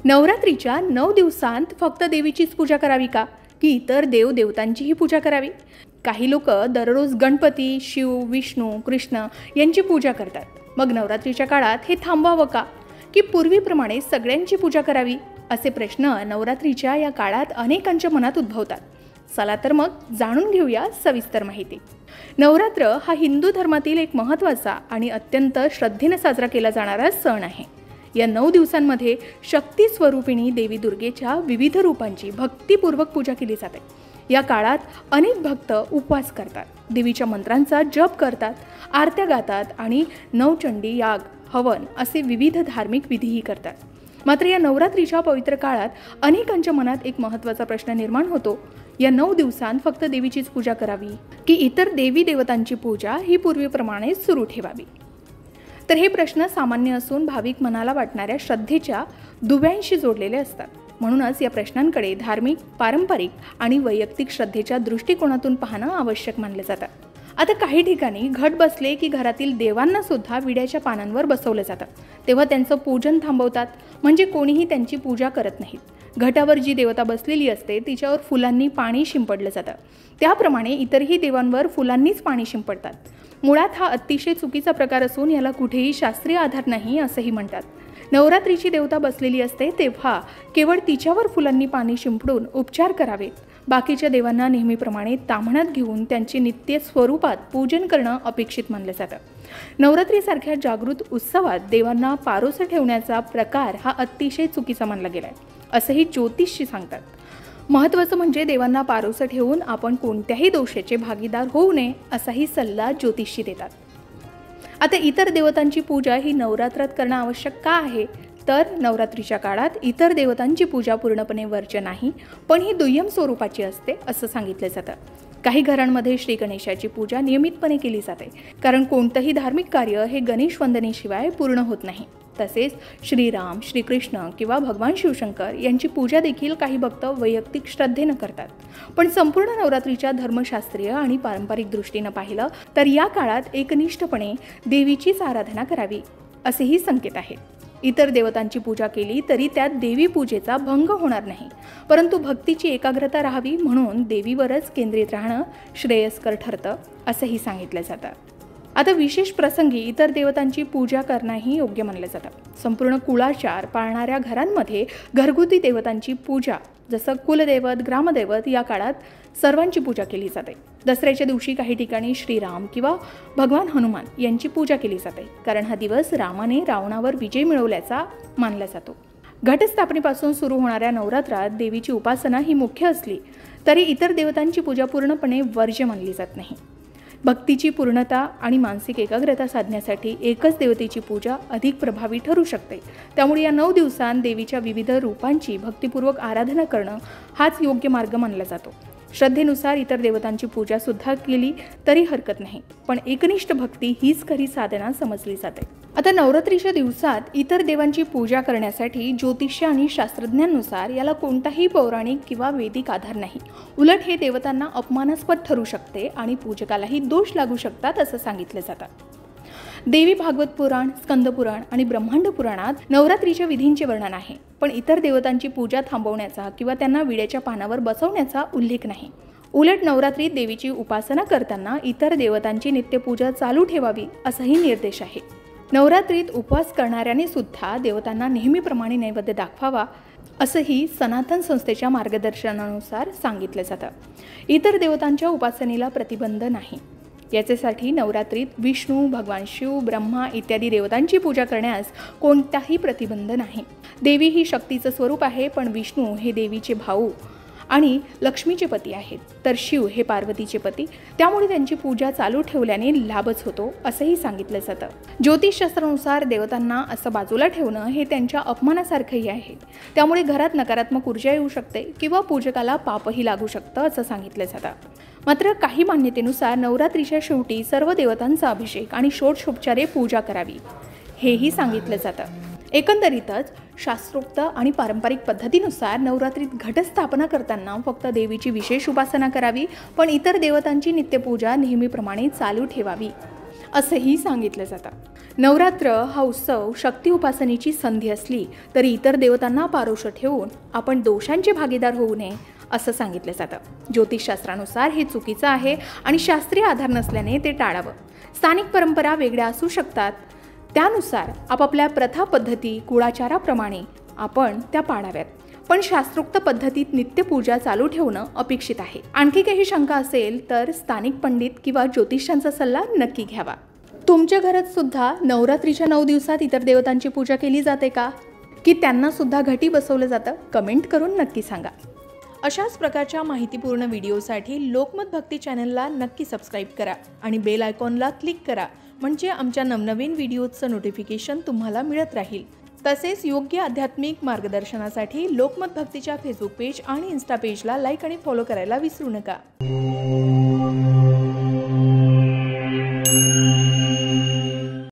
नवरात्रीच्या 9 दिवसांत फक्त देवीचीच पूजा करावी का, की इतर देवदेवतांचीही पूजा करावी? काही लोक दररोज गणपती, शिव, विष्णू, कृष्ण यांची पूजा करतात. मग नवरात्रीच्या काळात हे थांबवावं का, की पूर्वीप्रमाणे सगळ्यांची पूजा करावी? असे प्रश्न नवरात्रीच्या या काळात अनेकांच्या मनात उद्भवतात. चला तर मग जाणून घेऊया सविस्तर माहिती. नवरात्र हा हिंदू धर्मातील एक महत्त्वाचा आणि अत्यंत श्रद्धेने साजरा केला जाणारा सण आहे. या 9 दिवसांमध्ये शक्ती स्वरूपिणी देवी दुर्गेच्या विविध रूपांची भक्तिपूर्वक पूजा केली जाते. या काळात अनेक भक्त उपवास करतात, देवीच्या मंत्रांचा जप करतात, आरत्या गातात आणि नवचंडी, याग, हवन असे विविध धार्मिक विधीही करतात. मात्र या नवरात्रीच्या पवित्र काळात अनेकांच्या मनात एक महत्त्वाचा प्रश्न निर्माण होतो. या 9 दिवसांत फक्त देवीचीच पूजा करावी, की इतर देवी देवतांची पूजा ही पूर्वीप्रमाणे सुरू ठेवावी? तर हे प्रश्न सामान्य असून भाविक मनाला वाटणाऱ्या श्रद्धेच्या दुव्यांशी जोडलेले असतात. म्हणूनच या प्रश्नांकडे धार्मिक, पारंपरिक आणि वैयक्तिक श्रद्धेच्या दृष्टिकोनातून पाहणं आवश्यक मानले जातं. आता काही ठिकाणी घट बसले की घरातील देवांना सुद्धा विड्याच्या पानांवर बसवलं जातं. तेव्हा त्यांचं पूजन थांबवतात, म्हणजे कोणीही त्यांची पूजा करत नाहीत. घटावर जी देवता बसलेली असते तिच्यावर फुलांनी पाणी शिंपडलं जातं. त्याप्रमाणे इतरही देवांवर फुलांनीच पाणी शिंपडतात. मुळात हा अतिशय चुकीचा प्रकार असून याला कुठेही शास्त्रीय आधार नाही असंही म्हणतात. नवरात्रीची देवता बसलेली असते तेव्हा केवळ तिच्यावर फुलांनी पाणी शिंपडून उपचार करावेत. बाकीच्या देवांना नेहमीप्रमाणे ताम्हण्यात घेऊन त्यांचे नित्य स्वरूपात पूजन करणं अपेक्षित मानलं जातं. नवरात्रीसारख्या जागृत उत्सवात देवांना पारोसं ठेवण्याचा प्रकार हा अतिशय चुकीचा मानला गेलाय, असंही ज्योतिषी सांगतात. महत्त्वाचं म्हणजे देवांना पारोसं ठेवून आपण कोणत्याही दोषाचे भागीदार होऊ नये असाही सल्ला ज्योतिषी देतात. आता इतर देवतांची पूजा ही नवरात्रात करणं आवश्यक का आहे? तर नवरात्रीच्या काळात इतर देवतांची पूजा पूर्णपणे वर्ज्य नाही, पण ही दुय्यम स्वरूपाची असते असं सांगितलं जातं. काही घरांमध्ये श्री गणेशाची पूजा नियमितपणे केली जाते, कारण कोणतंही धार्मिक कार्य हे गणेश वंदनेशिवाय पूर्ण होत नाही. तसेच श्रीराम, श्रीकृष्ण किंवा भगवान शिवशंकर यांची पूजा देखील काही भक्त वैयक्तिक श्रद्धेनं करतात. पण संपूर्ण नवरात्रीच्या धर्मशास्त्रीय आणि पारंपरिक दृष्टीनं पाहिलं तर या काळात एकनिष्ठपणे देवीचीच आराधना करावी असेही संकेत आहेत. इतर देवतांची पूजा केली तरी त्यात देवी पूजेचा भंग होणार नाही, परंतु भक्तीची एकाग्रता राहावी म्हणून देवीवरच केंद्रित राहणं श्रेयस्कर ठरतं असंही सांगितलं जातं. आता विशेष प्रसंगी इतर देवतांची पूजा करणंही योग्य मानलं जातं. संपूर्ण कुळाचार पाळणाऱ्या घरांमध्ये घरगुती देवतांची पूजा, जसं कुलदैवत, ग्रामदैवत या काळात सर्वांची पूजा केली जाते. दसऱ्याच्या दिवशी काही ठिकाणी श्रीराम किंवा भगवान हनुमान यांची पूजा केली जाते, कारण हा दिवस रामाने रावणावर विजय मिळवल्याचा मानला जातो. घटस्थापनेपासून सुरू होणाऱ्या नवरात्रात देवीची उपासना ही मुख्य असली तरी इतर देवतांची पूजा पूर्णपणे वर्ज्य मानली जात नाही. भक्तीची पूर्णता आणि मानसिक एकाग्रता साधण्यासाठी एकच देवतेची पूजा अधिक प्रभावी ठरू शकते. त्यामुळे या 9 दिवसांत देवीच्या विविध रूपांची भक्तिपूर्वक आराधना करणं हाच योग्य मार्ग मानला जातो. श्रद्धेनुसार इतर देवतांची पूजा सुद्धा केली तरी हरकत नाही, पण एकनिष्ठ भक्ती हीच खरी साधना समजली जाते. आता नवरात्रीच्या दिवसात इतर देवांची पूजा करण्यासाठी ज्योतिष्य आणि शास्त्रज्ञांनुसार याला कोणताही पौराणिक किंवा वैदिक आधार नाही. उलट हे देवतांना अपमानास्पद ठरू शकते आणि पूजकालाही दोष लागू शकतात असं सांगितलं जातं. देवी भागवत पुराण, स्कंद पुराण आणि ब्रह्मांड पुराणात नवरात्रीच्या विधींचे वर्णन आहे, पण इतर देवतांची पूजा थांबवण्याचा किंवा त्यांना विड्याच्या पानावर बसवण्याचा उल्लेख नाही. उलट नवरात्रीत देवीची उपासना करताना इतर देवतांची नित्यपूजा चालू ठेवावी असाही निर्देश आहे. नवरात्रीत उपवास करणाऱ्याने सुद्धा देवतांना नेहमीप्रमाणे नैवेद्य दाखवावा असंही सनातन संस्थेच्या मार्गदर्शनानुसार सांगितलं जातं. इतर देवतांच्या उपासनेला प्रतिबंध नाही. याच्यासाठी नवरात्रीत विष्णू, भगवान शिव, ब्रह्मा इत्यादी देवतांची पूजा करण्यास कोणताही प्रतिबंध नाही. देवी ही शक्तीचं स्वरूप आहे, पण विष्णू हे देवीचे भाऊ आणि लक्ष्मीचे पती आहेत, तर शिव हे पार्वतीचे पती. त्यामुळे त्यांची पूजा चालू ठेवल्याने लाभच होतो असंही सांगितलं जातं. ज्योतिषशास्त्रानुसार देवतांना असं बाजूला ठेवणं हे त्यांच्या अपमानासारखंही आहे. त्यामुळे घरात नकारात्मक ऊर्जा येऊ शकते किंवा पूजकाला पापही लागू शकतं असं सांगितलं जातं. मात्र काही मान्यतेनुसार नवरात्रीच्या शेवटी सर्व देवतांचा अभिषेक आणि षोडशोपचारे पूजा करावी हेही सांगितलं जातं. एकंदरीतच शास्त्रोक्त आणि पारंपरिक पद्धतीनुसार नवरात्रीत घटस्थापना करताना फक्त देवीची विशेष उपासना करावी, पण इतर देवतांची नित्यपूजा नेहमीप्रमाणे चालू ठेवावी असंही सांगितलं जातं. नवरात्र हा उत्सव शक्ती उपासनेची संधी असली तरी इतर देवतांना पारोश ठेवून आपण दोषांचे भागीदार होऊ नये असं सांगितलं जातं. ज्योतिषशास्त्रानुसार हे चुकीचं आहे आणि शास्त्रीय आधार नसल्याने ते टाळावं. स्थानिक परंपरा वेगळ्या असू शकतात, त्यानुसार आपापल्या प्रथा पद्धती कुळाचाराप्रमाणे आपण त्या पाळाव्यात, पण शास्त्रोक्त पद्धतीत नित्यपूजा चालू ठेवणं अपेक्षित आहे. आणखी काही शंका असेल तर स्थानिक पंडित किंवा ज्योतिषांचा सल्ला नक्की घ्यावा. तुमच्या घरात सुद्धा नवरात्रीच्या 9 दिवसात इतर देवतांची पूजा केली जाते का, की त्यांना सुद्धा घटी बसवलं जातं? कमेंट करून नक्की सांगा. अशाच प्रकारच्या माहितीपूर्ण व्हिडिओसाठी लोकमत भक्ती चॅनलला नक्की सबस्क्राईब करा आणि बेल आयकॉनला क्लिक करा, म्हणजे आमच्या नवनवीन व्हिडिओचं नोटिफिकेशन तुम्हाला मिळत राहील. तसेच योग्य आध्यात्मिक मार्गदर्शनासाठी लोकमत भक्तीच्या फेसबुक पेज आणि इन्स्टा पेजला लाईक आणि फॉलो करायला विसरू नका.